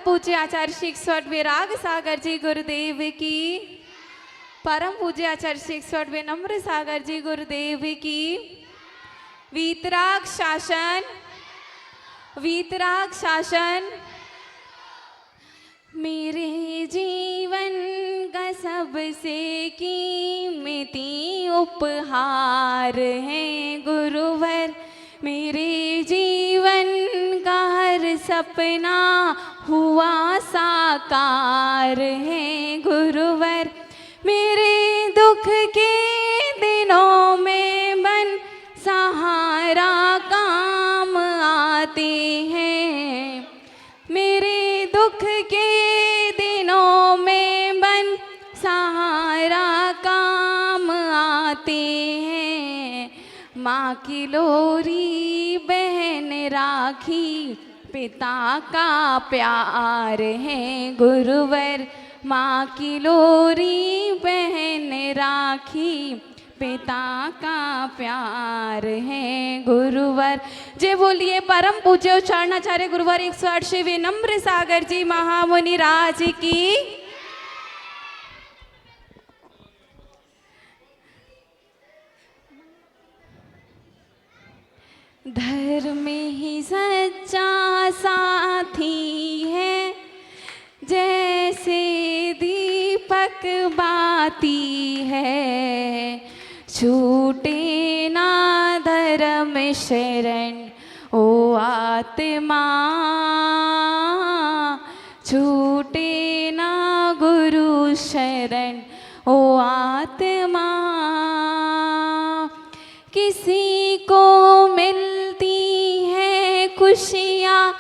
पूज्य आचार्य श्री 108वें राग सागर जी गुरुदेव की, परम पूज्य आचार्य श्री 108वें नम्र सागर जी गुरुदेव की। वीतराग शासन, वीतराग शासन। मेरे जीवन का सबसे कीमती उपहार है गुरुवर, मेरे जीवन का हर सपना हुआ साकार है गुरुवर। मेरे दुख के दिनों में बन सहारा काम आते हैं, मेरे दुख के दिनों में बन सहारा काम आते हैं। माँ की लोरी बहन राखी पिता का प्यार है गुरुवर, माँ की लोरी बहन राखी पिता का प्यार है गुरुवर। जय बोलिए परम पूज्य उच्चारणाचार्य गुरुवर 108वें नम्र सागर जी महामुनि राज की। धर्म ही सच्चा साथी है, जैसे दीपक बाती है, छूटे ना धर्म शरण ओ आत्मा, छूटे ना गुरु शरण ओ आत्मा। किसी को मिलती है खुशियाँ,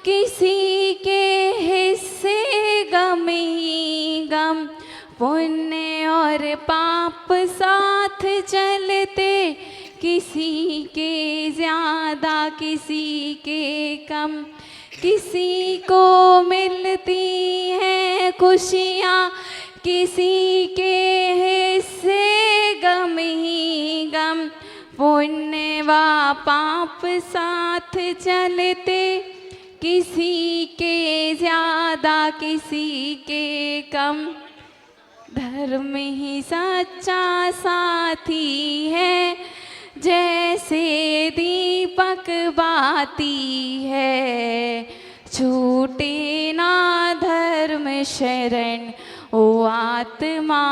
किसी के हिस्से गम ही गम, पुण्य और पाप साथ चलते, किसी के ज़्यादा किसी के कम। किसी को मिलती है खुशियाँ, किसी के हिस्से गम ही गम, पुण्य व पाप साथ चलते, किसी के ज़्यादा किसी के कम। धर्म ही सच्चा साथी है, जैसे दीपक बाती है, छूटे ना धर्म शरण ओ आत्मा,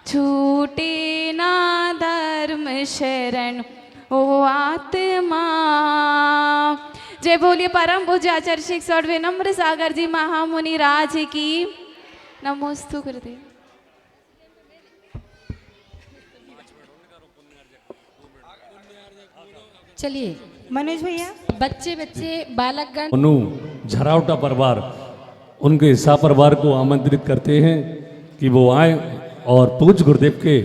छूटे ना धर्म शरण ओ आत्मा। जय बोलिए परम पूज्य आचार्य श्री 108वें नम्र सागर जी महामुनि राज की। नमोस्तु गुरुदेव। चलिए मनोज भैया, बच्चे बच्चे बालकगण मनु झरावटा परिवार उनके हिस्सा परिवार को आमंत्रित करते हैं कि वो आए और पूज्य गुरुदेव के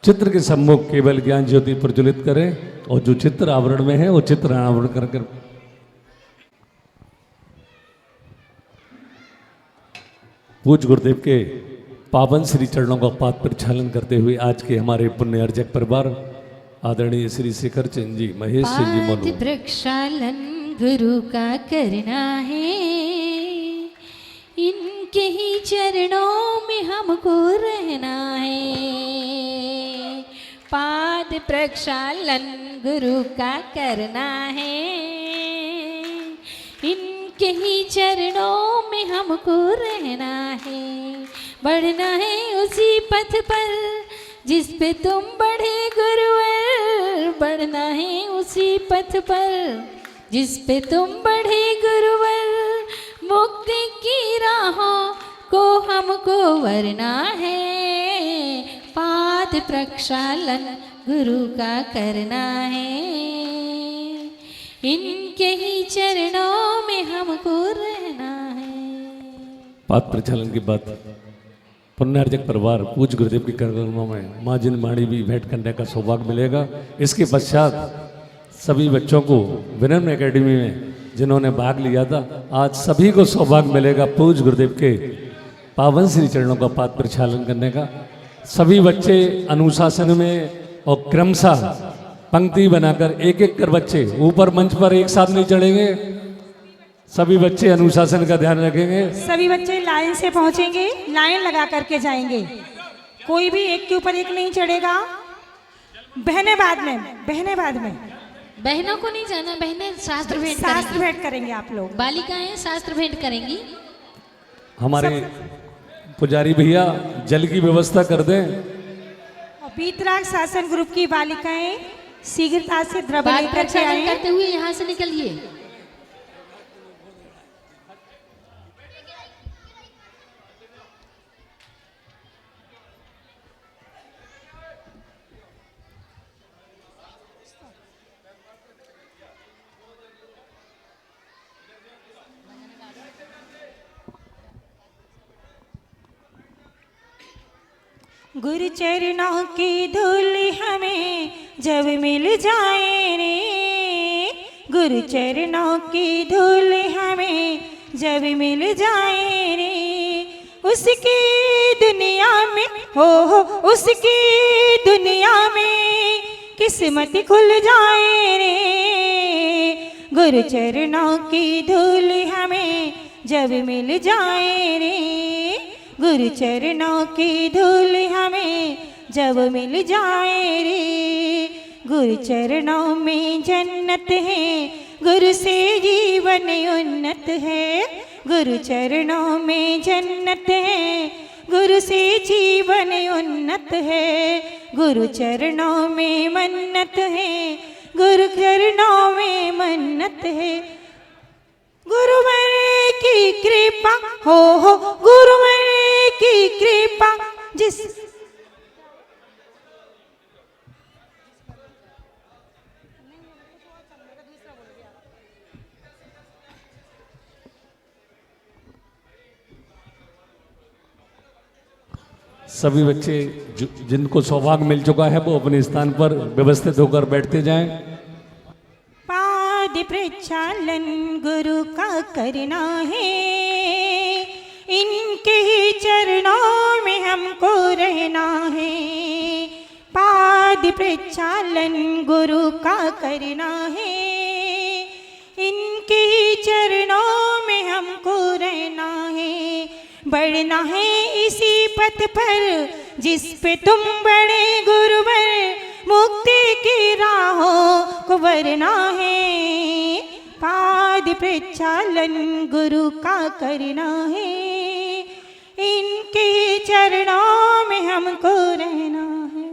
चित्र के सम्मुख केवल ज्ञान ज्योति प्रज्वलित करें, और जो चित्र आवरण में है वो चित्र आवरण कर पूज्य गुरुदेव के पावन श्री चरणों का पाद प्रक्षालन करते हुए आज के हमारे पुण्य अर्जक परिवार आदरणीय श्री शेखर चंद जी, महेश चंद जी पाद मनु प्रक्षालन गुरु का करना है, इनके ही चरणों में हमको रहना है। पाद प्रक्षालन गुरु का करना है, इनके ही चरणों में हमको रहना है। बढ़ना है उसी पथ पर जिस पे तुम बढ़े गुरुवर, बढ़ना है उसी पथ पर जिस पे तुम बढ़े गुरुवर। मुक्ति की राहों को हमको वरना है, पाद प्रक्षालन गुरु का करना है, इनके ही चरणों में हमको रहना है। पाद प्रक्षालन के बाद पुण्यार्जक परिवार पूज्य गुरुदेव की करणों में माँ जिन वाणी भी भेंट करने का सौभाग्य मिलेगा। इसके पश्चात सभी बच्चों को विनम्र एकेडमी में जिन्होंने भाग लिया था, आज सभी को सौभाग्य मिलेगा पूज्य गुरुदेव के पावन श्री चरणों का पाद प्रक्षालन करने का। सभी बच्चे अनुशासन में और क्रमशः पंक्ति बनाकर एक एक कर बच्चे ऊपर मंच पर एक साथ नहीं चढ़ेंगे। सभी बच्चे अनुशासन का ध्यान रखेंगे। सभी बच्चे लाइन से पहुंचेंगे, लाइन लगा करके जाएंगे। कोई भी एक के ऊपर एक नहीं चढ़ेगा। बहनें बाद में, बहनें बाद में। बहनों को नहीं जाना, बहनें शास्त्र भेंट शास्त्र करेंगी। भेंट करेंगे आप लोग। बालिकाएं शास्त्र भेंट करेंगी। हमारे पुजारी भैया जल की व्यवस्था कर दें। और बीतराग शासन ग्रुप की बालिकाएं शीघ्रता से द्रव्य बात लेकर के प्रचारण आए। करते हुए यहाँ से निकलिए। गुरु चरणों की धूल हमें जब मिल जाए रे, गुरु चरणों की धूल हमें जब मिल जाए रे, उसकी दुनिया में हो उसकी दुनिया में किस्मत खुल जाए रे। गुरु चरणों की धूल हमें जब मिल जाए रे, गुरु चरणों की धूल हमें जब मिल जाए रे। गुरु चरणों में जन्नत है, गुरु से जीवन उन्नत है। गुरु चरणों में जन्नत है, गुरु से जीवन उन्नत है। गुरु चरणों में मन्नत है, गुरु चरणों में मन्नत है। गुरुवर की कृपा हो गुरुवर की कृपा जिस सभी बच्चे जिनको सौभाग्य मिल चुका है वो अपने स्थान पर व्यवस्थित होकर बैठते जाएं। पाद प्रक्षालन गुरु का करना है, इनके ही चरणों में हमको रहना है। पाद प्रक्षालन गुरु का करना है, इनके ही चरणों में हमको रहना है। बढ़ना है इसी पथ पर जिस पे तुम बड़े गुरुवर, मुक्ति की राहों को वरना है। पाद प्रक्षालन गुरु का करना है, इनके चरणों में हमको रहना है।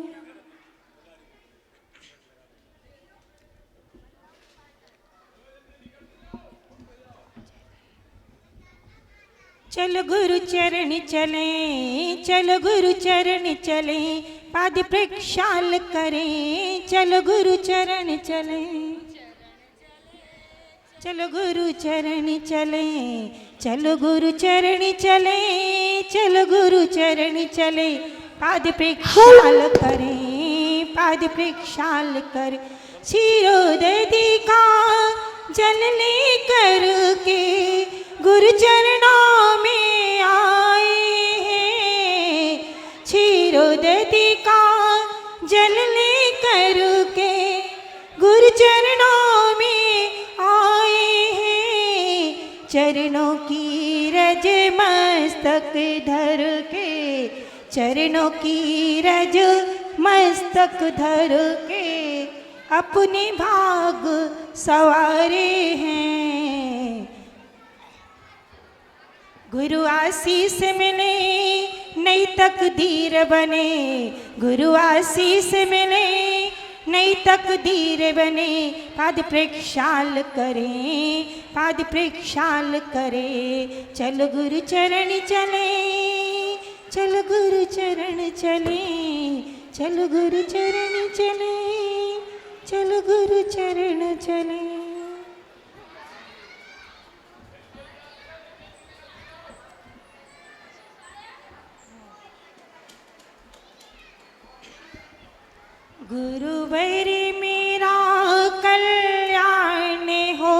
चल गुरु चरण चले, चल गुरु चरण चले, पाद प्रक्षाल करें। चल गुरु चरण चले, चल गुरु चरण चले, चल गुरु चरण चले, चल गुरु चरण चले, पाद प्रक्षाल करें। पाद प्रक्षाल कर शिरोदधि का जल ले करके गुरु चरणों में आए हैं। क्षीरोदधि का जल ले करके गुरु चरणों में आए हैं। चरणों की रज मस्तक धर के, चरणों की रज मस्तक धर के अपने भाग सवारे हैं। गुरु आशीष मिले नई तकदीर बने, गुरु आशीष मिले नई तकदीर बने। पाद प्रक्षाल करें, पाद प्रक्षाल करें। चल गुरु चरण चले, चल गुरु चरण चले, चल गुरु चरण चले, चल गुरु चरण चले। गुरुवर मेरा कल्याण हो,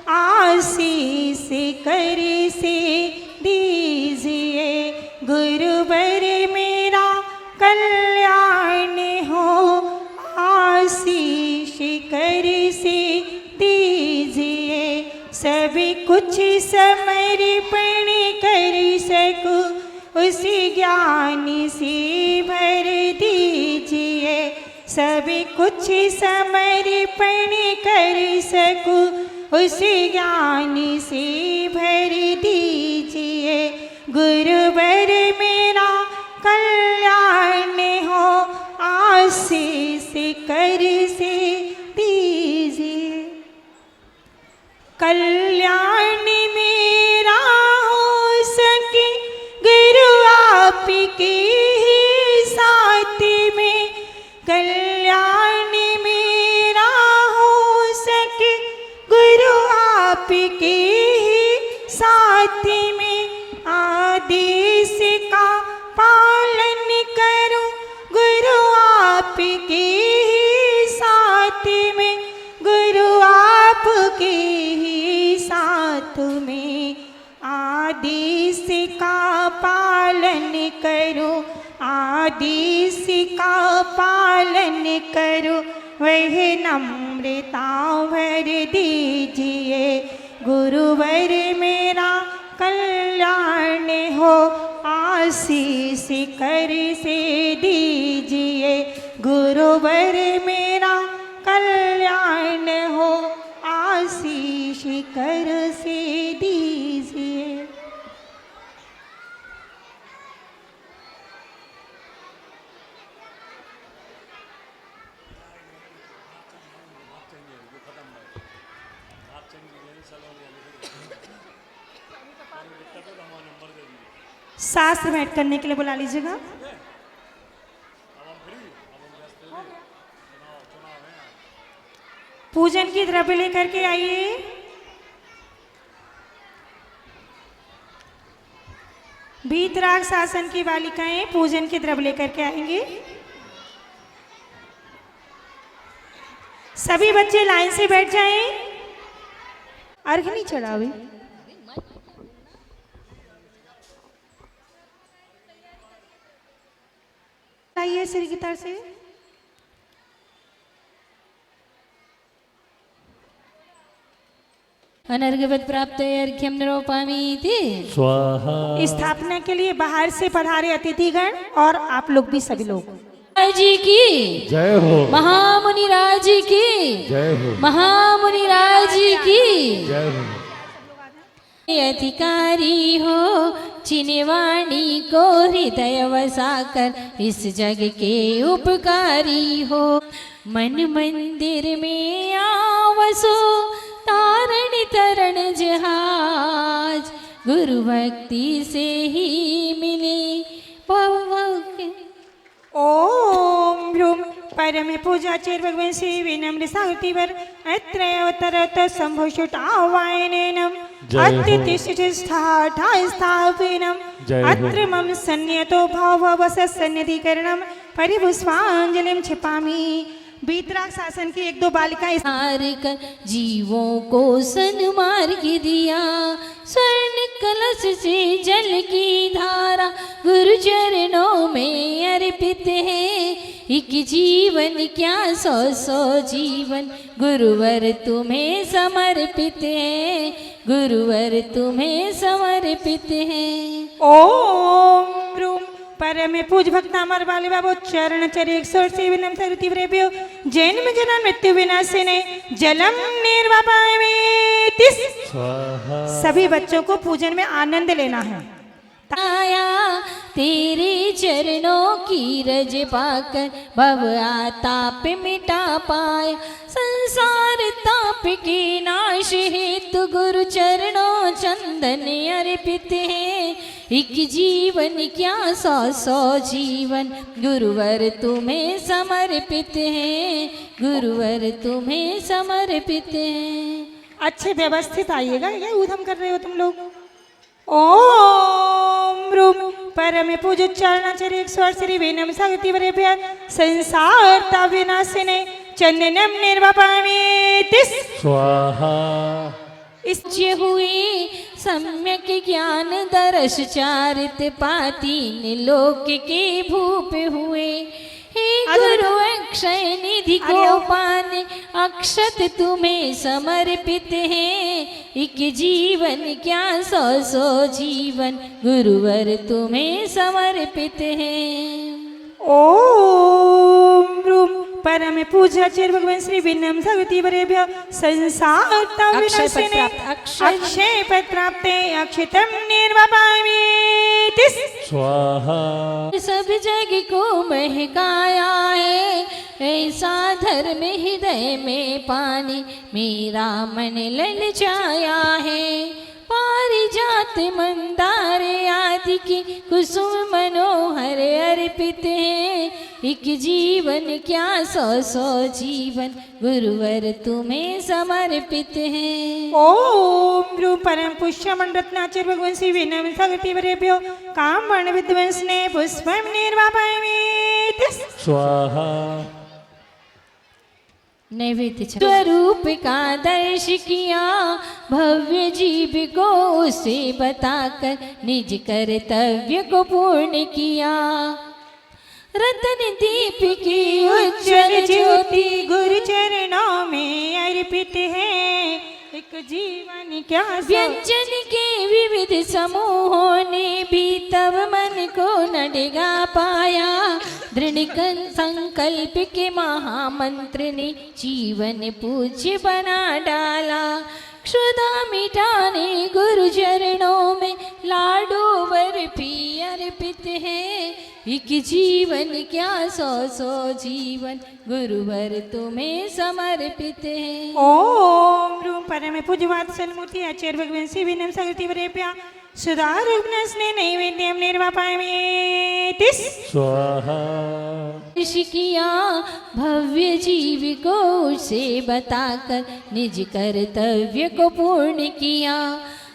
आशीष कर से दीजिए। गुरुवर मेरा कल्याण हो, आशीष कर से दीजिए, सभी कुछ समर्पण कर सकूं उसी ज्ञान से भर दीजिए, सभी कुछ समर्पण कर सकूं उसी ज्ञान से भर दीजिए। गुरुवर मेरा कल्याण हो, आशीष कर से दीजिए। कल्याण मेरा हो सके गुरु आपके ही साथ में, कल्याण मेरा हो सके गुरु आपके ही साथ में। आदेश का पालन करूं गुरु आपके ही साथ में, गुरु आपके ही साथ में। आदेश का पालन करो, आदेश का पालन करो, वह नम्रता भर दीजिए। गुरुवर मेरा कल्याण हो, आशीष कर से दीजिए। गुरुवर मेरा कल्याण हो, आशीष कर से दीजिए। शास्त्र भेंट करने के लिए बुला लीजिएगा। पूजन की द्रव्य लेकर के आइए। वीतराग शासन की बालिकाएं पूजन की द्रव्य लेकर के आएंगे। सभी बच्चे लाइन से बैठ जाएं। अर्घ नहीं चढ़ावे। आइए श्री गीता से। अनर्घवत प्राप्त अर्घ्यम निरूपयामि स्वाहा। स्थापना के लिए बाहर से पधारे अतिथिगण और आप लोग भी सभी लोग। जी की जय हो, महामुनि राज की जय हो, महामुनि राज की जय हो। अधिकारी हो चिन्हवाणी को हृदय बसाकर, इस जग के उपकारी हो। मन मंदिर में आवसो तारण तरण जहाज, गुरु भक्ति से ही मिले ओम ह्रूम परम पूजाचार्य भगवान श्री विनम्र सागतिवर अत्र अवतरत संभुषुटावायनेनम अत्तिष्ठस्थापनम अत्र मम सन्नियतो भाववस सन्निधिकरणम परिपुष्पांजलिं क्षिपामि। वीतराग शासन की एक दो बालिकाएं हार कर जीवों को सन्मार्ग दिया, स्वर्ण कलश से जल की धारा गुरु चरणों में अर्पित है। एक जीवन क्या सौ सौ जीवन गुरुवर तुम्हें समर्पित है, गुरुवर तुम्हें समर्पित है। ओम ह्रूम परम पूज भक्तामर वाले बाबू चरण चरे 108 विनम सरुतिव्रेभ्यो जन्म जन्म मृत्यु विनाशिने जलम निर्वापयामि। सभी बच्चों को पूजन में आनंद लेना है। आया तेरे चरणों की रज पाकर, भव आताप मिटा पाया। संसार ताप के नाश हेतु गुरु चरणों चंदन अर्पित है। एक जीवन क्या सौ सौ जीवन गुरुवर तुम्हें समर्पित है, गुरुवर तुम्हें समर्पित है। अच्छे व्यवस्थित आइएगा। क्या ऊधम कर रहे हो तुम लोग? ओम ह्रूम परम पूज चरणाचर्य 108 श्री वेनम सागतिवरेभ्य संसार ताविनाशिने चंदनम निर्वापयामि। स्वाहा। इच्छे हुए सम्यक ज्ञान दर्श चारित पातीन लोक के भूप हुए। गुरु अक्षय निधि को पाने अक्षत तुम्हें समर्पित है। एक जीवन क्या सौ सौ जीवन गुरुवर तुम्हें समर्पित है। ओम रूम परम पूज्याचार्य भगवान श्री विनम भगवती वरेभ्य संसार विनाशिने अक्षय पद प्राप्ते अक्षितम निर्वापामि तिस स्वाहा। सब जग को महकाया है ऐसा धर्म हृदय में पानी मेरा मन ललचाया है। पारिजात मंदार आदि की कुसुम मनोहर अर्पित है। एक जीवन क्या सौ सौ जीवन गुरुवर तुम्हें समर्पित है। ओम रूप परम पुष्यमन रत्नाचार्य भगवान श्री विनम भगवती वरेभ्यो कामवर्ण विद्वंसने पुष्पम निर्वापामि तिस स्वाहा। नैवेद्य स्वरूप का दर्श किया भव्य जीव को उसे बताकर निज कर्तव्य को पूर्ण किया। रतन दीप की उज्जवल ज्योति गुरु चरणों में अर्पित है। एक जीवन क्या व्यंजन के विविध समूहों ने भी तब मन को न डिगा पाया। दृढ़ संकल्प के महामंत्र ने जीवन पूज्य बना डाला। क्षुधा मिटाने गुरु चरणों में लाडू बर्फी अर्पित है। एक जीवन क्या सौ सौ जीवन गुरुवर तुम्हें समर्पित है। ओम रूप परम पूज्यवात्सल मूर्ति आचार्य भगवान श्री विनम भगवती वरेभ्य सुधारुग्नस्ने नैवेद्यम निर्वापामि तिस स्वाहा। किया भव्य जीव को उसे बताकर निज कर्तव्य को पूर्ण किया।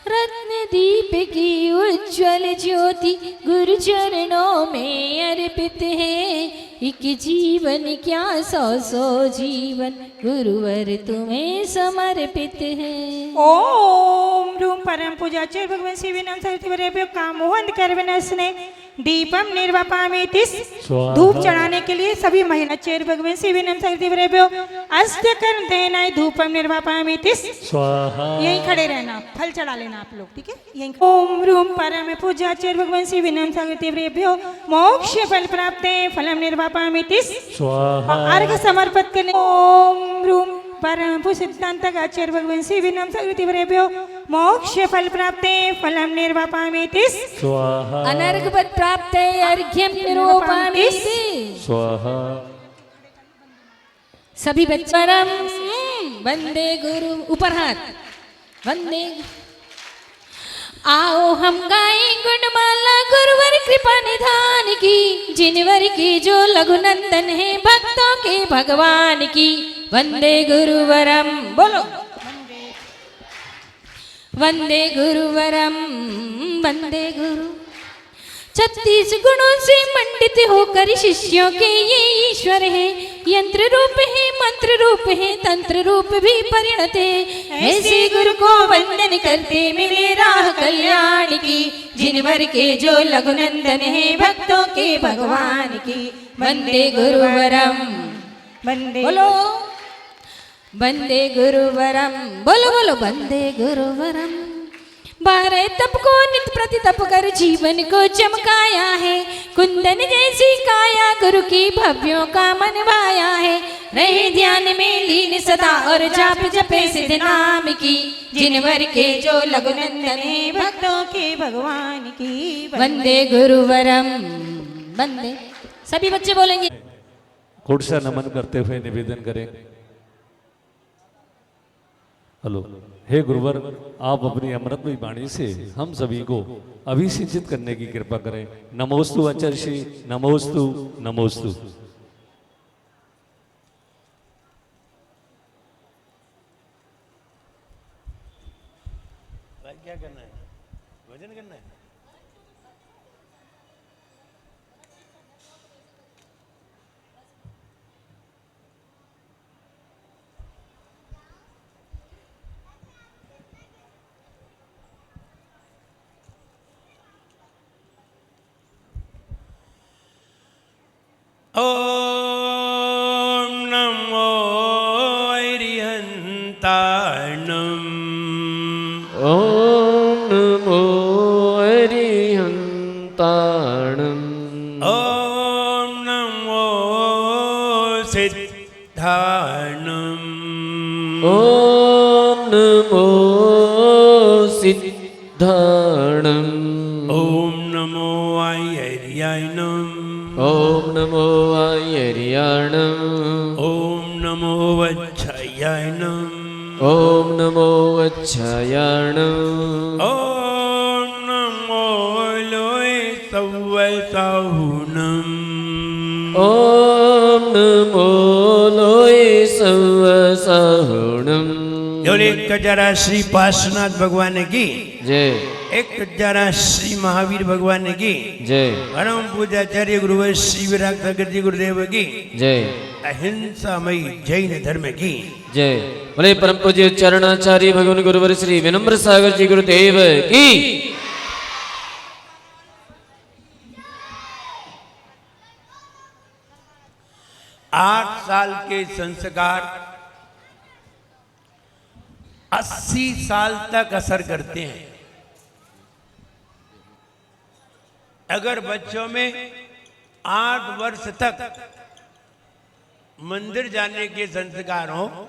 रत्न दीप की उज्जवल ज्योति गुरु चरणों में अर्पित है। एक जीवन क्या सौ सौ जीवन गुरुवर तुम्हें समर्पित है। ओम रूप परम पूज्याचार्य भगवान श्री विनम भगवती वरेभ्यो कामोहन कर विनस्ने दीपम निर्वापामि तिस धूप चढ़ाने के लिए सभी महिला आचार्य भगवान श्री विनम भगवती वरेभ्यो अस्त कर देना धूपम निर्वापामि तिस स्वाहा। यहीं खड़े रहना फल चढ़ा लेना आप लोग ठीक है यहीं। ओम रूम परम पूज्याचार्य भगवान श्री विनम भगवती वरेभ्यो मोक्ष फल प्राप्ते फलम निर्वापामि तिस स्वाहा। अर्घ समर्पित करने। ओम रूम परम सिद्धांत आचार्य भगवान श्री विनम भगवती वरेभ्यो मोक्ष फल प्राप्ते फलम निर्वापामि तिस स्वाहा। अनर्घ पद प्राप्ते अर्घ्यम निरूपामि स्वाहा। सभी बच्चरम वंदे गुरु ऊपर हाथ वंदे। आओ हम गाएं गुणमाला गुरुवर कृपा निधान की। जिनवर की जो लघुनंदन है भक्तों के भगवान की। वंदे गुरुवरम बोलो वंदे गुरुवरम वंदे गुरु। 36 गुणों से मंडित होकर शिष्यों के ये ईश्वर है। यंत्र रूप है मंत्र रूप है तंत्र रूप भी परिणत है। ऐसे गुरु को वंदन करते मिले राह कल्याण की। जिनवर के जो लघुनंदन है भक्तों के भगवान की। वंदे गुरुवरम वंदे बोलो वंदे गुरुवरम बोलो बोलो वंदे गुरुवरम। 12 तप को नित प्रति तप कर जीवन को चमकाया है। कुंदन जैसी काया गुरु की भव्यों का मन भाया है। रहे ध्यान में लीन सदा और जाप जपे सिद्ध नाम की। जिनवर के जो लघुनंदन है भक्तों के भगवान की। वंदे गुरुवरम वंदे। सभी बच्चे बोलेंगे कोट सा नमन करते हुए निवेदन करें। हेलो हे गुरुवर, आप अपनी अमृतमयी वाणी से हम सभी को अभिसिंचित करने की कृपा करें। नमोस्तु आचार्य श्री नमोस्तु नमोस्तु। क्या करना है? भजन करना है। ओ ओम नमो अरिहंताणम् ओम नमो सिद्धाणम् ओम नमो सिद्धाणम् ओम नमो आयर्याणम् ओम नमो आयर्याणम् ओम नमो वच्छयाणम् ओम नमो अच्छायाणम् ओम नमो लोय सव्वसाहुणम् ओम नमो लोय सव्वसाहुणम्। बोले एक जरा श्री पार्श्वनाथ भगवान की जय। एक जरा श्री महावीर भगवान की जय। परम पूज्याचार्य गुरुवर श्री विराट सागर जी गुरुदेव की जय। अहिंसामयी जैन धर्म की जय। बोले परम पूज्य चरणाचार्य भगवान गुरुवर श्री विनम्र सागर जी गुरुदेव की। 8 साल के संस्कार 80 साल तक असर करते हैं। अगर बच्चों में 8 वर्ष तक मंदिर जाने के संस्कार हो,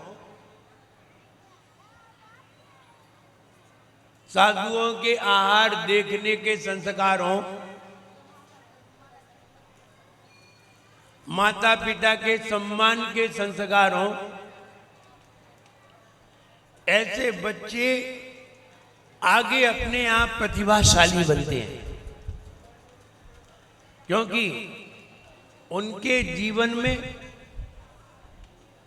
साधुओं के आहार देखने के संस्कार हो, माता पिता के सम्मान के संस्कार हो, ऐसे बच्चे आगे अपने आप प्रतिभाशाली बनते हैं, क्योंकि उनके जीवन में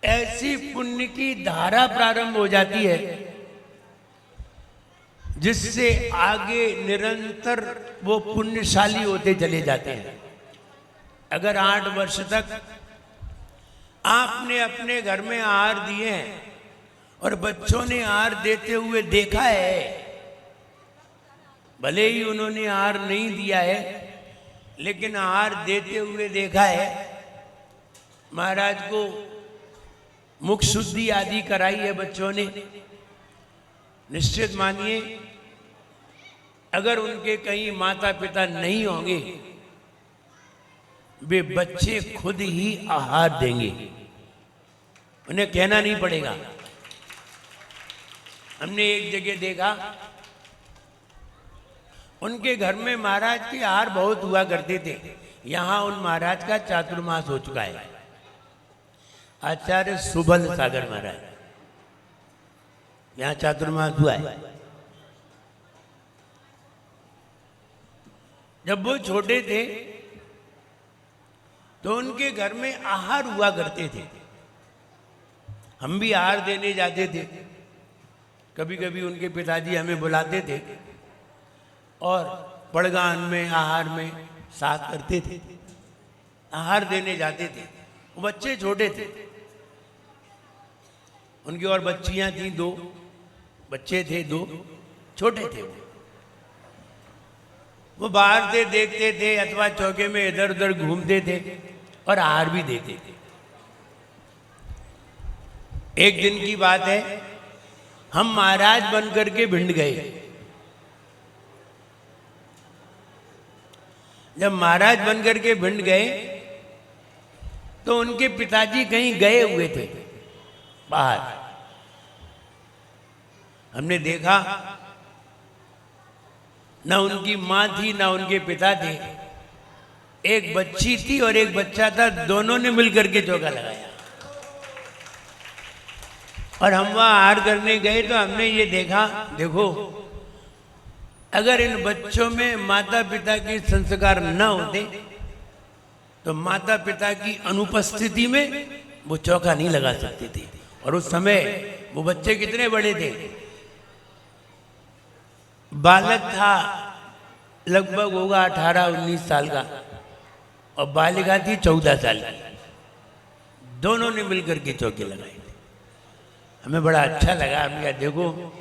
ऐसी पुण्य की धारा प्रारंभ हो जाती है जिससे आगे निरंतर वो पुण्यशाली होते चले जाते हैं। अगर 8 वर्ष तक आपने अपने घर में आहार दिए हैं और बच्चों ने आहार देते हुए देखा है, भले ही उन्होंने आहार नहीं दिया है लेकिन आहार देते हुए देखा है, महाराज को मुख शुद्धि आदि कराई है बच्चों ने, निश्चित मानिए अगर उनके कहीं माता पिता नहीं होंगे, वे बच्चे खुद ही आहार देंगे, उन्हें कहना नहीं पड़ेगा। हमने एक जगह देखा, उनके घर में महाराज के आहार बहुत हुआ करते थे। यहां उन महाराज का चातुर्मास हो चुका है। आचार्य सुबल सागर महाराज, यहां चातुर्मास हुआ है। जब वो छोटे थे तो उनके घर में आहार हुआ करते थे। हम भी आहार देने जाते थे, कभी कभी उनके पिताजी हमें बुलाते थे और पड़गान में आहार में साथ करते थे, आहार देने जाते थे। वो बच्चे छोटे थे, उनकी और बच्चियां थी 2, बच्चे थे 2, छोटे थे। वो बाहर से देखते थे अथवा चौके में इधर उधर घूमते थे और आहार भी देते थे। एक दिन की बात है, हम महाराज बन करके भिंड गए। जब महाराज बन करके भिंड गए तो उनके पिताजी कहीं गए हुए थे बाहर। हमने देखा ना उनकी मां थी ना उनके पिता थे, एक बच्ची थी और एक बच्चा था, दोनों ने मिलकर के चौका लगाया। और हम वहां आहार करने गए तो हमने ये देखा, देखो अगर इन बच्चों में माता पिता के संस्कार न होते तो माता पिता की अनुपस्थिति में वो चौका नहीं लगा सकते थे। और उस समय वो बच्चे कितने बड़े थे, बालक था लगभग होगा 18-19 साल का और बालिका थी 14 साल की। दोनों ने मिलकर के चौके लगाए थे। हमें बड़ा अच्छा लगा। हमने कहा देखो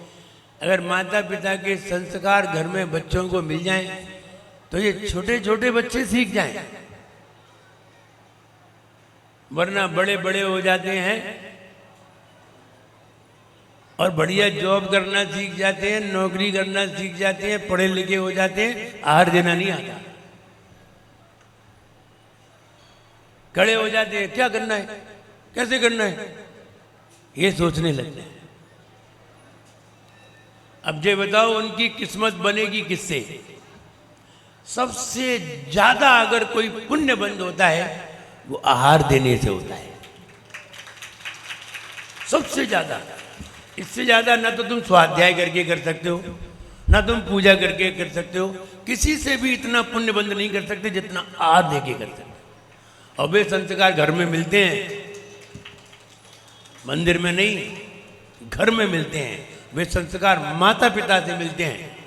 अगर माता पिता के संस्कार घर में बच्चों को मिल जाएं तो ये छोटे छोटे बच्चे सीख जाएं, वरना बड़े बड़े हो जाते हैं और बढ़िया जॉब करना सीख जाते हैं, नौकरी करना सीख जाते हैं, पढ़े लिखे हो जाते हैं, आहार देना नहीं आता। खड़े हो जाते हैं, क्या करना है, कैसे करना है, ये सोचने लगते हैं। अब ये बताओ उनकी किस्मत बनेगी किससे? सबसे ज्यादा अगर कोई पुण्य बंद होता है वो आहार देने से होता है, सबसे ज्यादा। इससे ज्यादा ना तो तुम स्वाध्याय करके कर सकते हो, ना तुम पूजा करके कर सकते हो, किसी से भी इतना पुण्य बंद नहीं कर सकते जितना आहार देके कर सकते। और वे संस्कार घर में मिलते हैं, मंदिर में नहीं, घर में मिलते हैं। वे संस्कार माता पिता से मिलते हैं,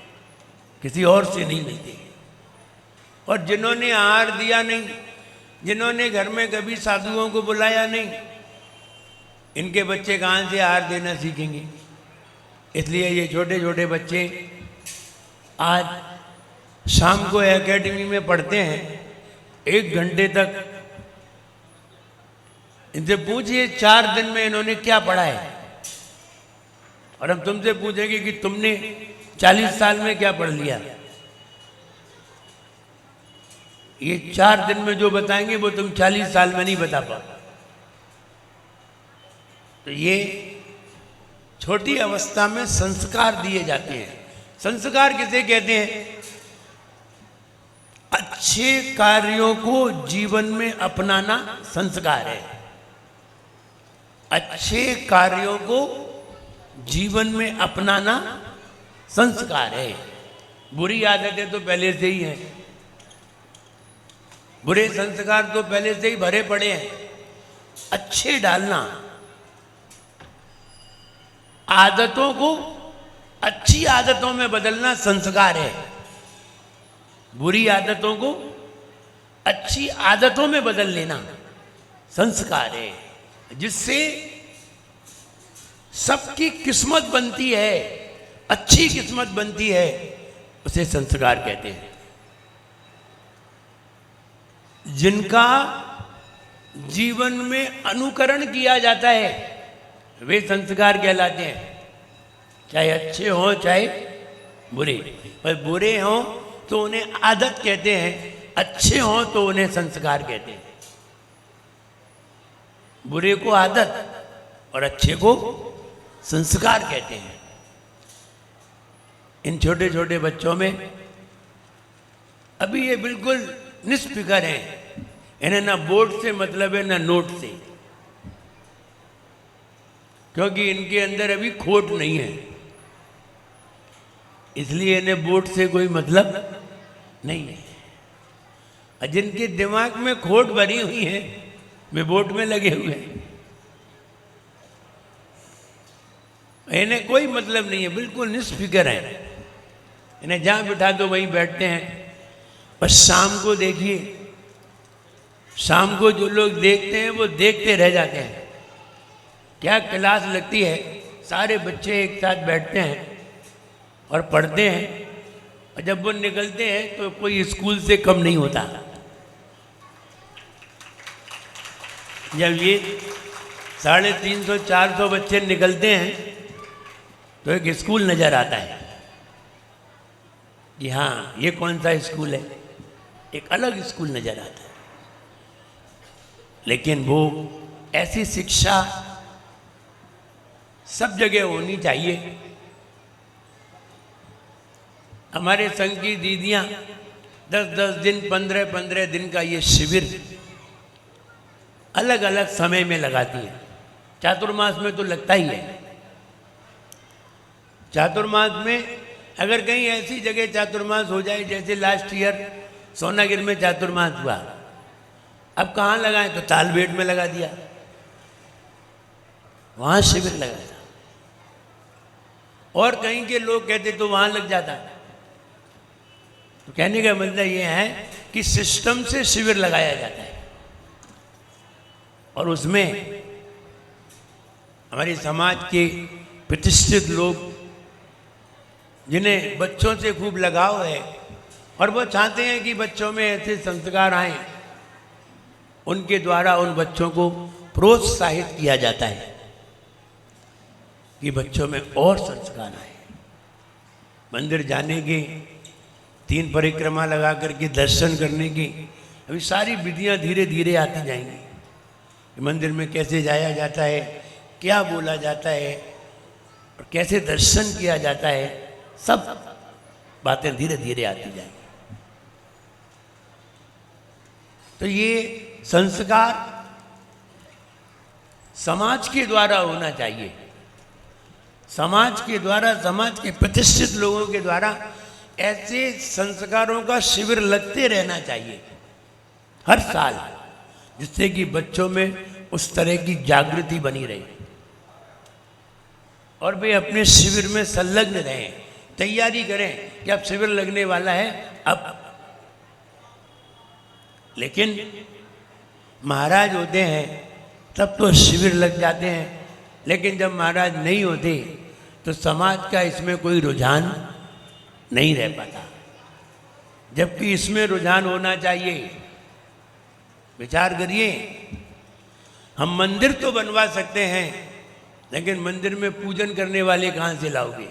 किसी और से नहीं मिलते। और जिन्होंने आहार दिया नहीं, जिन्होंने घर में कभी साधुओं को बुलाया नहीं, इनके बच्चे कहाँ से आहार देना सीखेंगे? इसलिए ये छोटे छोटे बच्चे आज शाम को एकेडमी में पढ़ते हैं 1 घंटे तक। इनसे पूछिए 4 दिन में इन्होंने क्या पढ़ा है, और हम तुमसे पूछेंगे कि तुमने 40 साल में क्या पढ़ लिया। ये 4 दिन में जो बताएंगे वो तुम 40 साल में नहीं बता पाओ। तो ये छोटी अवस्था में संस्कार दिए जाते हैं। संस्कार किसे कहते हैं? अच्छे कार्यों को जीवन में अपनाना संस्कार है। अच्छे कार्यों को जीवन में अपनाना संस्कार है। बुरी आदतें तो पहले से ही हैं, बुरे संस्कार तो पहले से ही भरे पड़े हैं। अच्छे डालना, आदतों को अच्छी आदतों में बदलना संस्कार है। बुरी आदतों को अच्छी आदतों में बदल लेना संस्कार है, जिससे सबकी किस्मत बनती है, अच्छी किस्मत बनती है, उसे संस्कार कहते हैं। जिनका जीवन में अनुकरण किया जाता है वे संस्कार कहलाते हैं, चाहे अच्छे हों चाहे बुरे। पर बुरे हों तो उन्हें आदत कहते हैं, अच्छे हों तो उन्हें संस्कार कहते हैं। बुरे को आदत और अच्छे को संस्कार कहते हैं। इन छोटे छोटे बच्चों में अभी ये बिल्कुल निष्फिकर हैं, इन्हें ना बोर्ड से मतलब है ना नोट से, क्योंकि इनके अंदर अभी खोट नहीं है, इसलिए इन्हें बोर्ड से कोई मतलब नहीं है। और जिनके दिमाग में खोट भरी हुई है वे बोर्ड में लगे हुए हैं, इन्हें कोई मतलब नहीं है, बिल्कुल निष्फिकर है। इन्हें जहाँ बिठा दो वहीं बैठते हैं। पर शाम को देखिए, शाम को जो लोग देखते हैं वो देखते रह जाते हैं। क्या क्लास लगती है, सारे बच्चे एक साथ बैठते हैं और पढ़ते हैं, और जब वो निकलते हैं तो कोई स्कूल से कम नहीं होता। जब ये 350-400 बच्चे निकलते हैं तो एक स्कूल नजर आता है कि हाँ ये कौन सा स्कूल है, एक अलग स्कूल नजर आता है। लेकिन वो ऐसी शिक्षा सब जगह होनी चाहिए। हमारे संघ की दीदियां 10-10 दिन 15-15 दिन का ये शिविर अलग अलग समय में लगाती हैं। चातुर्मास में तो लगता ही है। चातुर्मास में अगर कहीं ऐसी जगह चातुर्मास हो जाए, जैसे लास्ट ईयर सोनागिर में चातुर्मास हुआ, अब कहाँ लगाएं तो तालबेट में लगा दिया, वहाँ शिविर लगाया। और कहीं के लोग कहते तो वहाँ लग जाता। तो कहने का मतलब ये है कि सिस्टम से शिविर लगाया जाता है, और उसमें हमारे समाज के प्रतिष्ठित लोग जिन्हें बच्चों से खूब लगाव है और वो चाहते हैं कि बच्चों में ऐसे संस्कार आए, उनके द्वारा उन बच्चों को प्रोत्साहित किया जाता है कि बच्चों में और संस्कार आए। मंदिर जाने के, 3 परिक्रमा लगा करके दर्शन करने की, अभी सारी विधियां धीरे धीरे आती जाएंगी। मंदिर में कैसे जाया जाता है, क्या बोला जाता है और कैसे दर्शन किया जाता है, सब बातें धीरे धीरे आती जाएंगी। तो ये संस्कार समाज के द्वारा होना चाहिए। समाज के द्वारा, समाज के प्रतिष्ठित लोगों के द्वारा ऐसे संस्कारों का शिविर लगते रहना चाहिए हर साल, जिससे कि बच्चों में उस तरह की जागृति बनी रहे और वे अपने शिविर में संलग्न रहें, तैयारी करें कि अब शिविर लगने वाला है। अब लेकिन महाराज होते हैं तब तो शिविर लग जाते हैं, लेकिन जब महाराज नहीं होते तो समाज का इसमें कोई रुझान नहीं रह पाता, जबकि इसमें रुझान होना चाहिए। विचार करिए, हम मंदिर तो बनवा सकते हैं, लेकिन मंदिर में पूजन करने वाले कहाँ से लाओगे?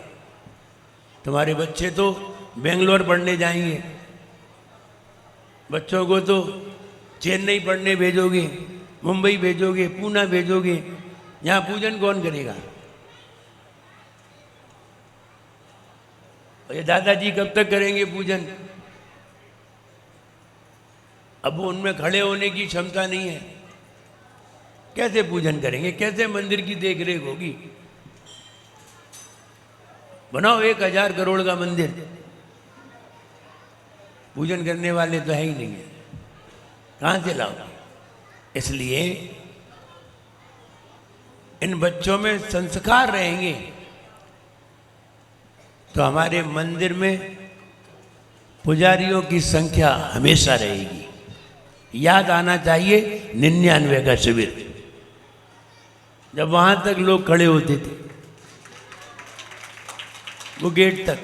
तुम्हारे बच्चे तो बेंगलोर पढ़ने जाएंगे, बच्चों को तो चेन्नई पढ़ने भेजोगे, मुंबई भेजोगे, पूना भेजोगे, यहाँ पूजन कौन करेगा? और ये दादाजी कब तक करेंगे पूजन? अब उनमें खड़े होने की क्षमता नहीं है, कैसे पूजन करेंगे? कैसे मंदिर की देखरेख होगी? बनाओ 1000 करोड़ का मंदिर, पूजन करने वाले तो है ही नहीं है, कहाँ से लाओ? इसलिए इन बच्चों में संस्कार रहेंगे तो हमारे मंदिर में पुजारियों की संख्या हमेशा रहेगी। याद आना चाहिए 99 का शिविर, जब वहां तक लोग खड़े होते थे, वो गेट तक,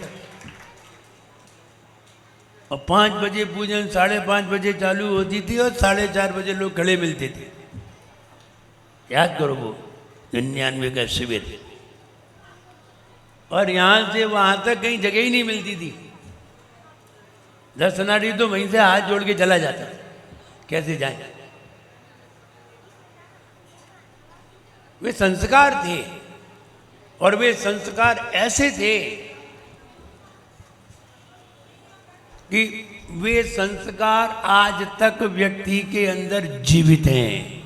और 5 बजे पूजन 5:30 बजे चालू होती थी और 4:30 बजे लोग खड़े मिलते थे। याद करो वो 99 का शिविर। और यहाँ से वहाँ तक कहीं जगह ही नहीं मिलती थी, दर्शनार्थी तो वहीं से हाथ जोड़ के चला जाता, कैसे जाए? वे संस्कार थे, और वे संस्कार ऐसे थे कि वे संस्कार आज तक व्यक्ति के अंदर जीवित हैं।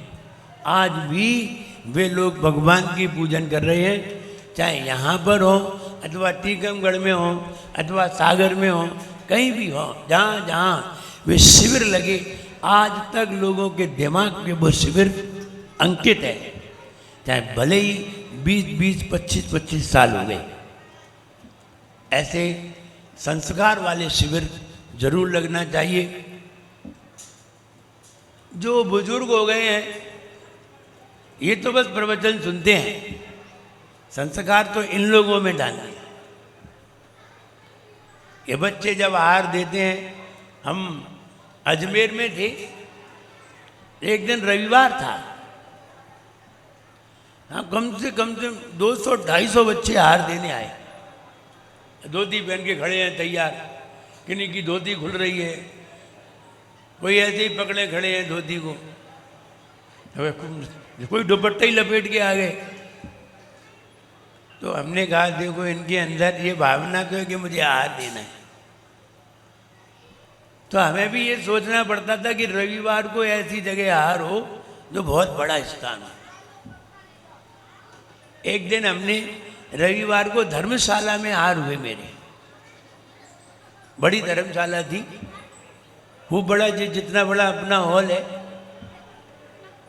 आज भी वे लोग भगवान की पूजन कर रहे हैं, चाहे यहाँ पर हो अथवा टीकमगढ़ में हो अथवा सागर में हो, कहीं भी हो, जहाँ जहाँ वे शिविर लगे, आज तक लोगों के दिमाग में वो शिविर अंकित है, चाहे भले ही 20-20, 25-25 साल हो गए। ऐसे संस्कार वाले शिविर जरूर लगना चाहिए। जो बुजुर्ग हो गए हैं ये तो बस प्रवचन सुनते हैं, संस्कार तो इन लोगों में डालना है। ये बच्चे जब आहार देते हैं, हम अजमेर में थे, एक दिन रविवार था, हाँ कम से कम 200-250 बच्चे आहार देने आए। धोती पहन के खड़े हैं तैयार, किन्हीं की धोती खुल रही है, कोई ऐसे ही पकड़े खड़े हैं धोती को, कोई दुपट्टा ही लपेट के आ गए। तो हमने कहा देखो इनके अंदर ये भावना तो है कि मुझे आहार देना है। तो हमें भी ये सोचना पड़ता था कि रविवार को ऐसी जगह आहार हो जो बहुत बड़ा स्थान हो। एक दिन हमने रविवार को धर्मशाला में आहार हुए मेरे, बड़ी धर्मशाला थी, खूब बड़ा, जितना बड़ा अपना हॉल है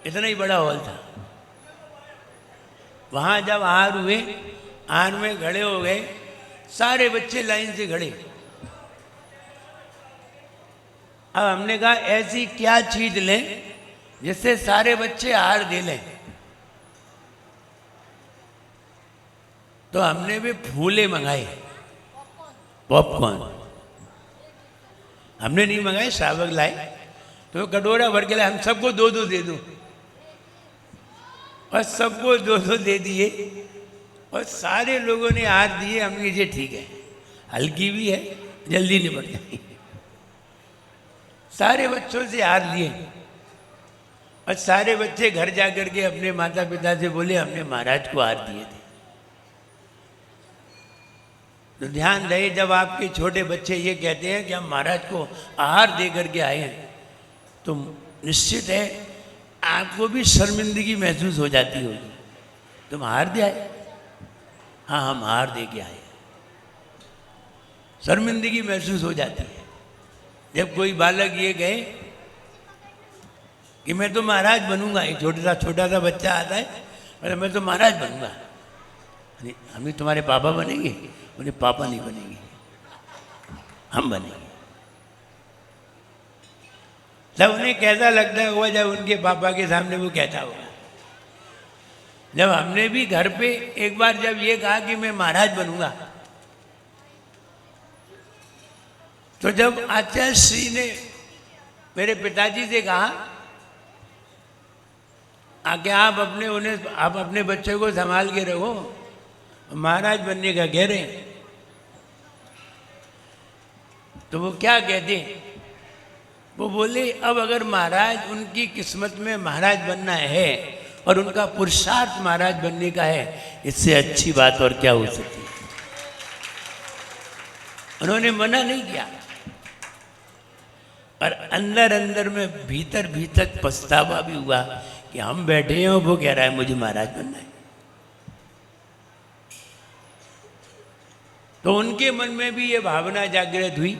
इतना ही बड़ा हॉल था। वहाँ जब आहार हुए, आहार में खड़े हो गए, सारे बच्चे लाइन से खड़े। अब हमने कहा ऐसी क्या चीज लें जिससे सारे बच्चे आहार दे लें। तो हमने भी फूले मंगाए, पॉपकॉर्न हमने नहीं मंगाए, श्रावक लाए। तो कटोरा भर के लाए, हम सबको 2-2 दे दो, और सबको 2-2 दे दिए। और सारे लोगों ने हार दिए। हमने ये ठीक है, हल्की भी है, जल्दी निपट जाएगी। सारे बच्चों से हार लिए और सारे बच्चे घर जा करके अपने माता पिता से बोले हमने महाराज को हार दिए थे। तो ध्यान रहे, जब आपके छोटे बच्चे ये कहते हैं कि हम महाराज को आहार दे करके आए हैं, तो निश्चित है आपको भी शर्मिंदगी महसूस हो जाती होगी। तुम हार दे आए? हाँ, हम हार दे के आए। शर्मिंदगी महसूस हो जाती है जब कोई बालक ये कहे कि मैं तो महाराज बनूंगा। एक छोटा सा बच्चा आता है, बोले मैं तो महाराज बनूंगा। हम भी तुम्हारे पापा बनेंगे? बोले पापा नहीं बनेंगे, हम बनेंगे। जब उन्हें कैसा लगता होगा जब उनके पापा के सामने वो कहता होगा। जब हमने भी घर पे एक बार जब ये कहा कि मैं महाराज बनूंगा, तो जब आचार्य श्री ने मेरे पिताजी से कहा आगे आप अपने बच्चे को संभाल के रहो, महाराज बनने का कह रहे हैं, तो वो क्या कहते? वो बोले अब अगर महाराज उनकी किस्मत में महाराज बनना है और उनका पुरुषार्थ महाराज बनने का है, इससे अच्छी बात और क्या हो सकती है। उन्होंने मना नहीं किया और अंदर अंदर में भीतर भीतर पछतावा भी हुआ कि हम बैठे हैं और वो कह रहा है मुझे महाराज बनना है। तो उनके मन में भी ये भावना जागृत हुई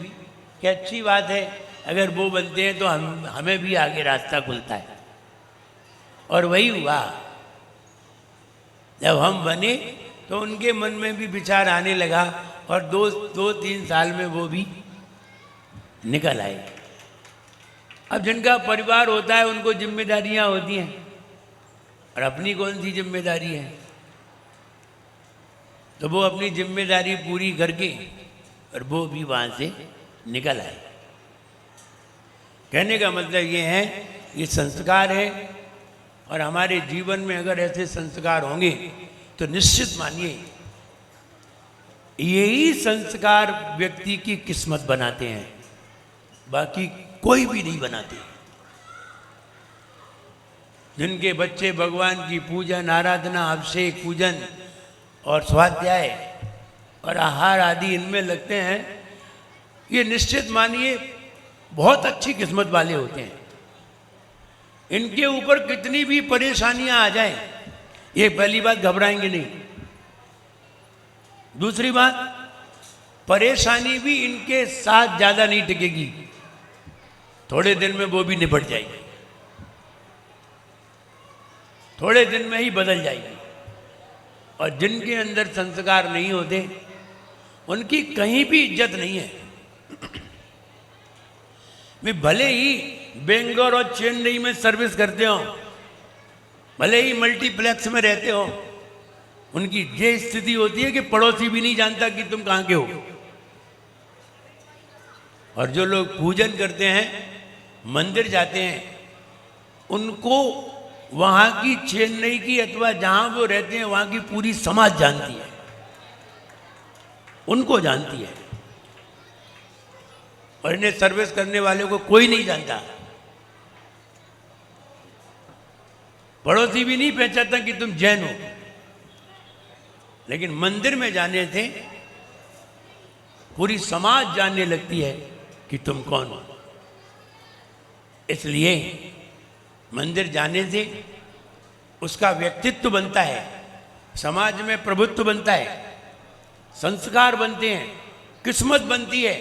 कि अच्छी बात है, अगर वो बनते हैं तो हमें भी आगे रास्ता खुलता है। और वही हुआ, जब हम बने तो उनके मन में भी विचार आने लगा और दो तीन साल में वो भी निकल आए। अब जिनका परिवार होता है उनको जिम्मेदारियां होती हैं, और अपनी कौन सी जिम्मेदारी है, तो वो अपनी जिम्मेदारी पूरी करके और वो भी वहाँ से निकल आए। कहने का मतलब ये है, ये संस्कार है, और हमारे जीवन में अगर ऐसे संस्कार होंगे तो निश्चित मानिए यही संस्कार व्यक्ति की किस्मत बनाते हैं, बाकी कोई भी नहीं बनाते। जिनके बच्चे भगवान की पूजन, आराधना, अभिषेक, पूजन और स्वाध्याय और आहार आदि इनमें लगते हैं, ये निश्चित मानिए बहुत अच्छी किस्मत वाले होते हैं। इनके ऊपर कितनी भी परेशानियां आ जाएं, ये पहली बात घबराएंगे नहीं। दूसरी बात, परेशानी भी इनके साथ ज्यादा नहीं टिकेगी, थोड़े दिन में वो भी निपट जाएगी, थोड़े दिन में ही बदल जाएगी। और जिनके अंदर संस्कार नहीं होते उनकी कहीं भी इज्जत नहीं है। वे भले ही बेंगलोर और चेन्नई में सर्विस करते हो, भले ही मल्टीप्लेक्स में रहते हो, उनकी ये स्थिति होती है कि पड़ोसी भी नहीं जानता कि तुम कहाँ के हो। और जो लोग पूजन करते हैं, मंदिर जाते हैं, उनको वहाँ की चेन्नई की अथवा जहाँ वो रहते हैं वहाँ की पूरी समाज जानती है, उनको जानती है, और इन्हें सर्विस करने वाले को कोई नहीं जानता। पड़ोसी भी नहीं पहचानता कि तुम जैन हो, लेकिन मंदिर में जाने से पूरी समाज जानने लगती है कि तुम कौन हो। इसलिए मंदिर जाने से उसका व्यक्तित्व बनता है, समाज में प्रभुत्व बनता है, संस्कार बनते हैं, किस्मत बनती है,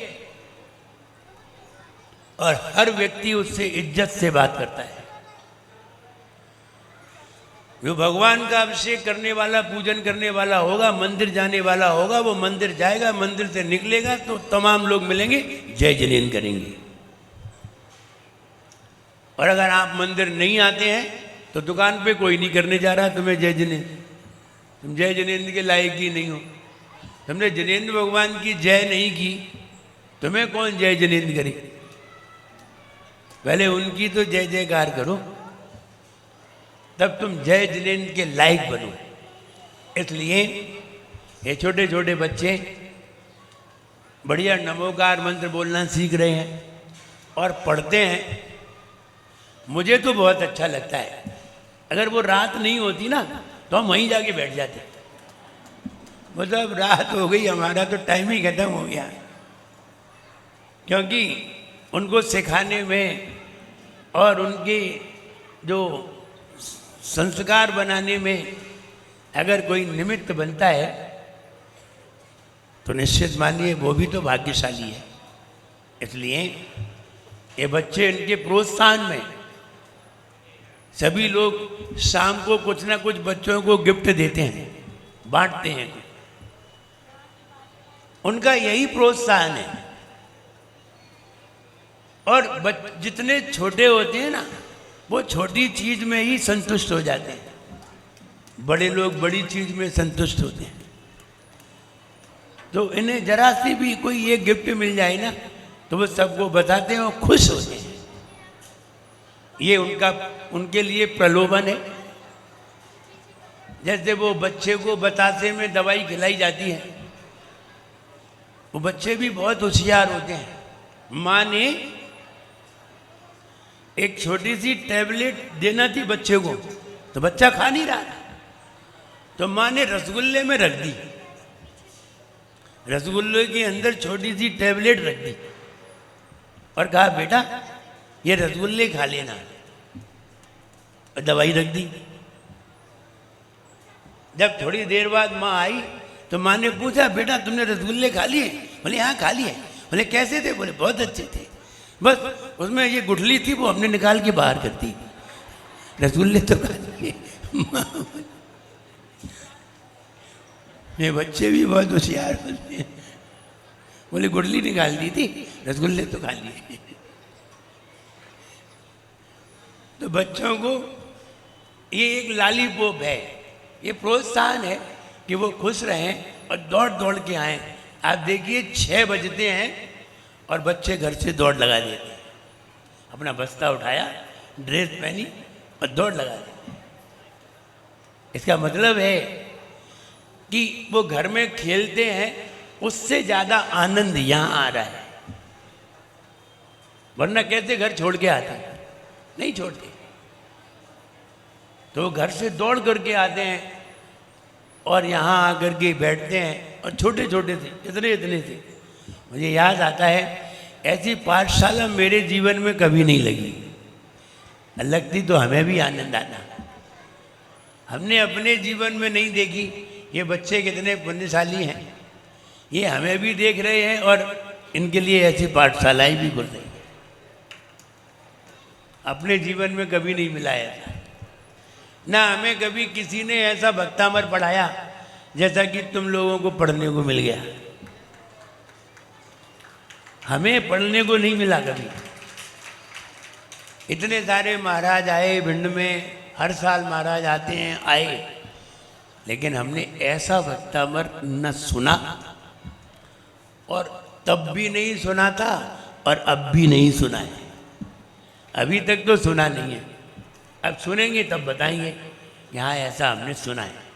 और हर व्यक्ति उससे इज्जत से बात करता है। जो भगवान का अभिषेक करने वाला, पूजन करने वाला होगा, मंदिर जाने वाला होगा, वो मंदिर जाएगा, मंदिर से निकलेगा तो तमाम लोग मिलेंगे, जय जिनेन्द्र करेंगे। और अगर आप मंदिर नहीं आते हैं तो दुकान पे कोई नहीं करने जा रहा तुम्हें जय जिनेन्द्र, तुम जय जिनेन्द्र के लायक ही नहीं हो, तुमने जिनेन्द्र भगवान की जय नहीं की, तुम्हें कौन जय जिनेन्द्र करे। पहले उनकी तो जय जयकार करो, तब तुम जय जिनेन्द्र के लायक बनो। इसलिए ये छोटे छोटे बच्चे बढ़िया नमोकार मंत्र बोलना सीख रहे हैं और पढ़ते हैं। मुझे तो बहुत अच्छा लगता है। अगर वो रात नहीं होती ना तो हम वहीं जाके बैठ जाते। मतलब रात हो गई, हमारा तो टाइम ही खत्म हो गया, क्योंकि उनको सिखाने में और उनके जो संस्कार बनाने में अगर कोई निमित्त बनता है तो निश्चित मानिए वो भी तो भाग्यशाली है। इसलिए ये बच्चे, इनके प्रोत्साहन में सभी लोग शाम को कुछ ना कुछ बच्चों को गिफ्ट देते हैं, बांटते हैं। उनका यही प्रोत्साहन है। और जितने छोटे होते हैं ना, वो छोटी चीज में ही संतुष्ट हो जाते हैं। बड़े लोग बड़ी चीज में संतुष्ट होते हैं। तो इन्हें जरा सी भी कोई ये गिफ्ट मिल जाए ना तो वो सबको बताते हैं और खुश होते हैं। ये उनके लिए प्रलोभन है। जैसे वो बच्चे को बतासे में दवाई खिलाई जाती है, वो बच्चे भी बहुत होशियार होते हैं। माँ ने एक छोटी सी टैबलेट देना थी बच्चे को, तो बच्चा खा नहीं रहा था, तो माँ ने रसगुल्ले में रख दी। रसगुल्ले के अंदर छोटी सी टैबलेट रख दी और कहा बेटा ये रसगुल्ले खा लेना, और दवाई रख दी। जब थोड़ी देर बाद माँ आई तो माँ ने पूछा बेटा तुमने रसगुल्ले खा लिए? बोले हाँ खा लिए। बोले कैसे थे? बोले बहुत अच्छे थे, बस उसमें ये गुठली थी वो हमने निकाल के बाहर कर दी, रसगुल्ले तो खा लिए। ये बच्चे भी बहुत होशियार होते हैं। बोले गुठली निकाल दी थी, रसगुल्ले तो खा लिए। तो बच्चों को ये एक लालीपॉप है, ये प्रोत्साहन है कि वो खुश रहें और दौड़ दौड़ के आएँ। आप देखिए 6 बजते हैं और बच्चे घर से दौड़ लगा देते हैं। अपना बस्ता उठाया, ड्रेस पहनी और दौड़ लगा दी। इसका मतलब है कि वो घर में खेलते हैं, उससे ज़्यादा आनंद यहाँ आ रहा है। वरना कैसे घर छोड़ के आते हैं? नहीं छोड़ते। तो घर से दौड़ करके आते हैं और यहाँ आकर के बैठते हैं। और छोटे छोटे थे, इतने इतने थे। मुझे याद आता है ऐसी पाठशाला मेरे जीवन में कभी नहीं लगी। लगती तो हमें भी आनंद आता। हमने अपने जीवन में नहीं देखी। ये बच्चे कितने पुण्यशाली हैं, ये हमें भी देख रहे हैं और इनके लिए ऐसी पाठशालाएं भी खुल रही हैं। अपने जीवन में कभी नहीं मिला ऐसा। ना हमें कभी किसी ने ऐसा भक्तामर पढ़ाया जैसा कि तुम लोगों को पढ़ने को मिल गया। हमें पढ़ने को नहीं मिला कभी। इतने सारे महाराज आए भिंड में, हर साल महाराज आते हैं, आए, लेकिन हमने ऐसा भक्तामर न सुना, और तब भी नहीं सुना था और अब भी नहीं सुना है। अभी तक तो सुना नहीं है। अब सुनेंगे तब बताएंगे कि हाँ ऐसा हमने सुना है।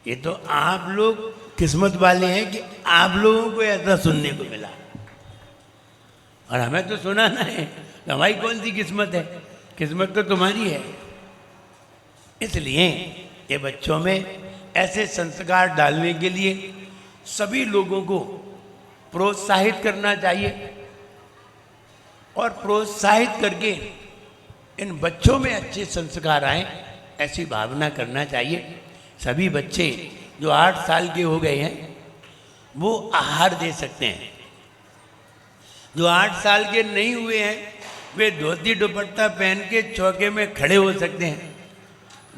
ये तो आप लोग किस्मत वाले हैं कि आप लोगों को ऐसा सुनने को मिला, और हमें तो सुना ना है। तो हमारी कौन सी किस्मत है? किस्मत तो तुम्हारी है। इसलिए ये बच्चों में ऐसे संस्कार डालने के लिए सभी लोगों को प्रोत्साहित करना चाहिए, और प्रोत्साहित करके इन बच्चों में अच्छे संस्कार आएं, ऐसी भावना करना चाहिए। सभी बच्चे जो 8 साल के हो गए हैं वो आहार दे सकते हैं। जो 8 साल के नहीं हुए हैं वे धोती दुपट्टा पहन के चौके में खड़े हो सकते हैं,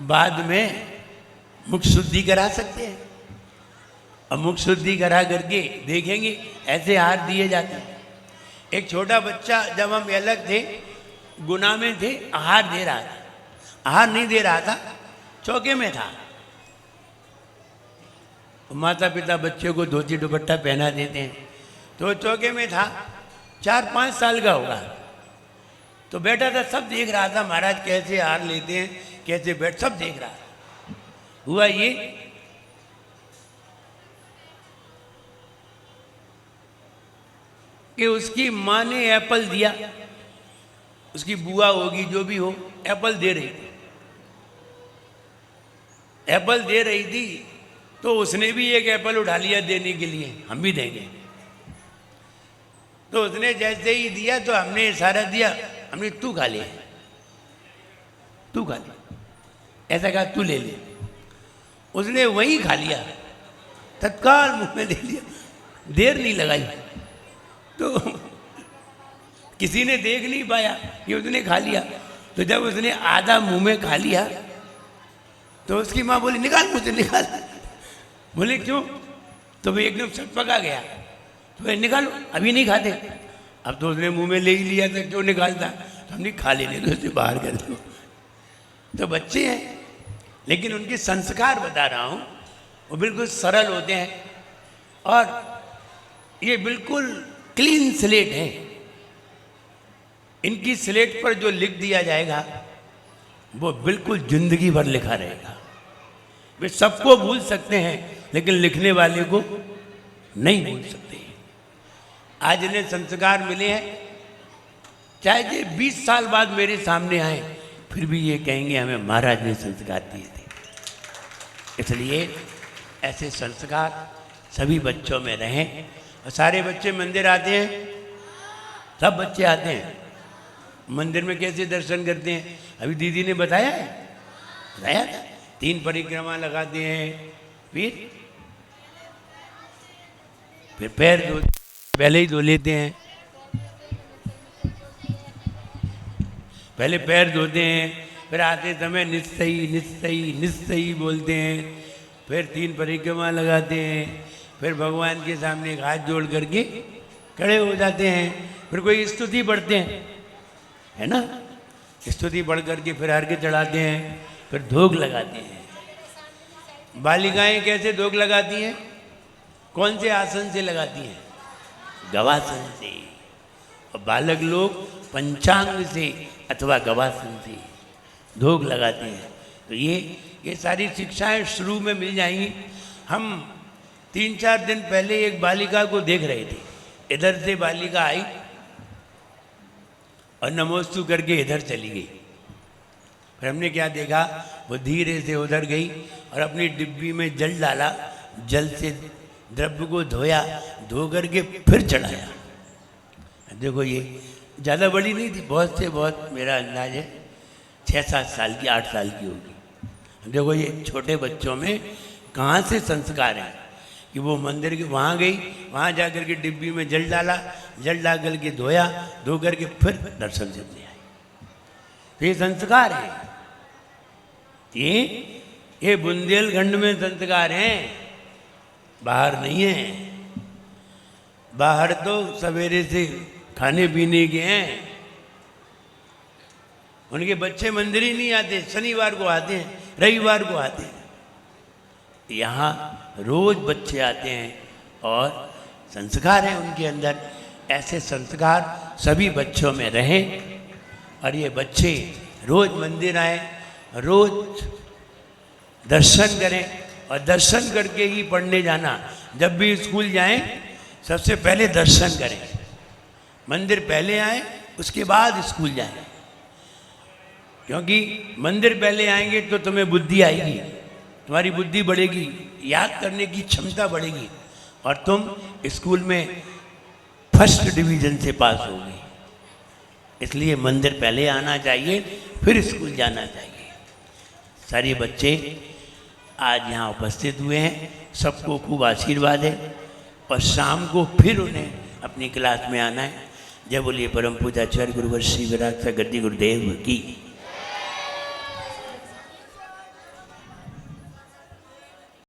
बाद में मुख शुद्धि करा सकते हैं। और मुख शुद्धि करा करके देखेंगे ऐसे आहार दिए जाते हैं। एक छोटा बच्चा जब हम अलग थे, गुना में थे, आहार दे रहा था। आहार नहीं दे रहा था, चौके में था। माता पिता बच्चे को धोती दुपट्टा पहना देते हैं, तो चौके में था, 4-5 साल का होगा। तो बैठा था, सब देख रहा था महाराज कैसे आहार लेते हैं, कैसे बैठ, सब देख रहा था। हुआ ये कि उसकी माँ ने एप्पल दिया, उसकी बुआ होगी जो भी हो, एप्पल दे रही थी, एप्पल दे रही थी, तो उसने भी एक एप्पल उठा लिया देने के लिए, हम भी देंगे। तो उसने जैसे ही दिया तो हमने इशारा दिया, हमने तू खा ले, तू खा ले, ऐसा कहा तू ले ले। उसने वही खा लिया, तत्काल मुंह में ले लिया, देर नहीं लगाई। तो किसी ने देख नहीं पाया कि उसने खा लिया। तो जब उसने आधा मुंह में खा लिया तो उसकी माँ बोली निकाल मुझे, निकाल। बोले क्यों? तो वो एकदम छटपका गया, तो निकालो, अभी नहीं खाते। अब तो उसने मुंह में ले ही लिया था, क्यों निकालता? तो हमने खा लेने दो, उसे बाहर कर दो। तो बच्चे हैं, लेकिन उनके संस्कार बता रहा हूँ, वो बिल्कुल सरल होते हैं और ये बिल्कुल क्लीन स्लेट है। इनकी स्लेट पर जो लिख दिया जाएगा वो बिल्कुल जिंदगी भर लिखा रहेगा। वे सबको भूल सकते हैं लेकिन लिखने वाले को नहीं भूल सकते। आज इन्हें संस्कार मिले हैं, चाहे ये 20 साल बाद मेरे सामने आए फिर भी ये कहेंगे हमें महाराज ने संस्कार दिए थे। इसलिए ऐसे संस्कार सभी बच्चों में रहें। और सारे बच्चे मंदिर आते हैं, सब बच्चे आते हैं। मंदिर में कैसे दर्शन करते हैं अभी दीदी ने बताया है, बताया था। 3 परिक्रमा लगाते हैं, फिर पैर धो, पहले ही धो लेते हैं, पहले पैर धोते हैं, फिर आते समय निस्सई निस्सई निस्सई बोलते हैं, फिर 3 परिक्रमा लगाते हैं, फिर भगवान के सामने एक हाथ जोड़ करके खड़े हो जाते हैं, फिर कोई स्तुति पढ़ते हैं, है ना, स्तुति पढ़ करके फिर अर्घ्य चढ़ाते हैं, फिर धोग लगाते हैं। बालिकाएं कैसे धोग लगाती हैं? कौन से आसन से लगाती हैं? गवासन से। और बालक लोग पंचांग से अथवा गवासन से धोग लगाते हैं। तो ये सारी शिक्षाएं शुरू में मिल जाएंगी। हम 3-4 दिन पहले एक बालिका को देख रहे थे, इधर से बालिका आई और नमोस्तु करके इधर चली गई। फिर हमने क्या देखा, वो धीरे से उधर गई और अपनी डिब्बी में जल डाला, जल से द्रव्य को धोया, धो करके फिर चढ़ाया। देखो ये ज़्यादा बड़ी नहीं थी, बहुत से बहुत मेरा अंदाज है 6-7 साल की, 8 साल की होगी। देखो ये छोटे बच्चों में कहाँ से संस्कार हैं कि वो मंदिर के वहाँ गई, वहाँ जा कर के डिब्बी में जल डाला, जल डाल करके धोया, धो करके फिर दर्शन करने आई। तो ये संस्कार है, ये बुंदेलखंड में संस्कार हैं, बाहर नहीं है। बाहर तो सवेरे से खाने पीने के हैं, उनके बच्चे मंदिर ही नहीं आते, शनिवार को आते हैं, रविवार को आते हैं। यहाँ रोज बच्चे आते हैं और संस्कार है उनके अंदर। ऐसे संस्कार सभी बच्चों में रहें और ये बच्चे रोज मंदिर आए, रोज दर्शन करें और दर्शन करके ही पढ़ने जाना। जब भी स्कूल जाएं सबसे पहले दर्शन करें, मंदिर पहले आए उसके बाद स्कूल जाएं, क्योंकि मंदिर पहले आएंगे तो तुम्हें बुद्धि आएगी, तुम्हारी बुद्धि बढ़ेगी, याद करने की क्षमता बढ़ेगी और तुम स्कूल में फर्स्ट डिवीज़न से पास होगी। इसलिए मंदिर पहले आना चाहिए, फिर स्कूल जाना चाहिए। सारे बच्चे आज यहाँ उपस्थित हुए हैं, सबको खूब आशीर्वाद है और शाम को फिर उन्हें अपनी क्लास में आना है। जय बोलिए परम पूज्य आचार्य गुरुवर श्री विराट गद्दी गुरुदेव की।